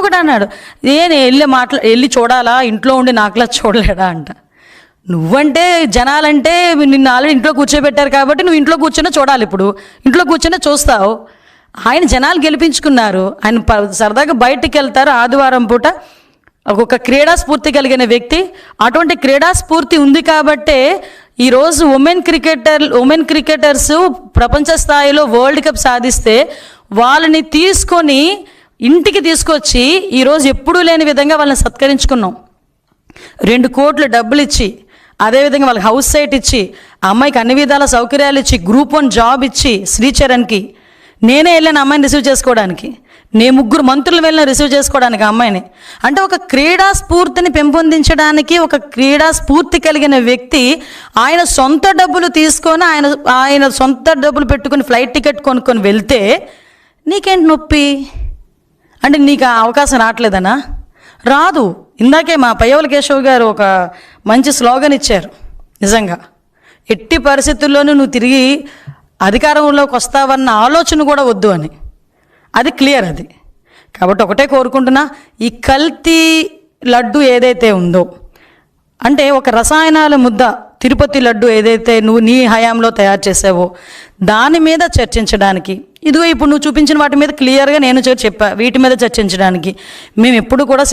ఇంకొకటి అన్నాడు, నేను వెళ్ళి చూడాలా, ఇంట్లో ఉండి నాకులా చూడలేడా అంట. నువ్వంటే జనాలంటే నిన్ను ఆల్రెడీ ఇంట్లో కూర్చోబెట్టారు కాబట్టి నువ్వు ఇంట్లో కూర్చొని చూడాలి. ఇప్పుడు ఇంట్లో కూర్చొని చూస్తావు. ఆయన జనాలు గెలిపించుకున్నారు. ఆయన సరదాగా బయటికి వెళ్తారు ఆదివారం పూట. ఒక క్రీడా స్ఫూర్తి కలిగిన వ్యక్తి. అటువంటి క్రీడా స్ఫూర్తి ఉంది కాబట్టే ఈరోజు ఉమెన్ క్రికెటర్స్ ప్రపంచ స్థాయిలో వరల్డ్ కప్ సాధిస్తే వాళ్ళని తీసుకొని ఇంటికి తీసుకొచ్చి ఈరోజు ఎప్పుడూ లేని విధంగా వాళ్ళని సత్కరించుకున్నాం. 2 కోట్లు డబ్బులు ఇచ్చి, అదేవిధంగా వాళ్ళకి హౌస్ సైట్ ఇచ్చి, ఆ అమ్మాయికి అన్ని విధాల సౌకర్యాలు ఇచ్చి, గ్రూప్ 1 జాబ్ ఇచ్చి, శ్రీచరణ్కి నేనే వెళ్ళాను అమ్మాయిని రిసీవ్ చేసుకోవడానికి. 3 మంత్రులు వెళ్ళిన రిసీవ్ చేసుకోవడానికి ఆ అమ్మాయిని. అంటే ఒక క్రీడా స్ఫూర్తిని పెంపొందించడానికి ఒక క్రీడా స్ఫూర్తి కలిగిన వ్యక్తి ఆయన సొంత డబ్బులు తీసుకొని ఆయన సొంత డబ్బులు పెట్టుకుని ఫ్లైట్ టికెట్ కొనుక్కొని వెళ్తే నీకేంటి నొప్పి? అంటే నీకు ఆ అవకాశం రావట్లేదనా? రాదు. ఇందాకే మా పయ్యవల కేశవ్ గారు ఒక మంచి స్లోగన్ ఇచ్చారు. నిజంగా ఎట్టి పరిస్థితుల్లోనూ నువ్వు తిరిగి అధికారంలోకి వస్తావన్న ఆలోచన కూడా వద్దు అని. అది క్లియర్ అది. కాబట్టి ఒకటే కోరుకుంటున్నా, ఈ కల్తీ లడ్డు ఏదైతే ఉందో, అంటే ఒక రసాయనాల ముద్ద తిరుపతి లడ్డు ఏదైతే నువ్వు నీ హయాంలో తయారు చేసావో దాని మీద చర్చించడానికి, ఇదిగో ఇప్పుడు నువ్వు చూపించిన వాటి మీద క్లియర్గా నేను చెప్పా, వీటి మీద చర్చించడానికి మేము ఎప్పుడు కూడా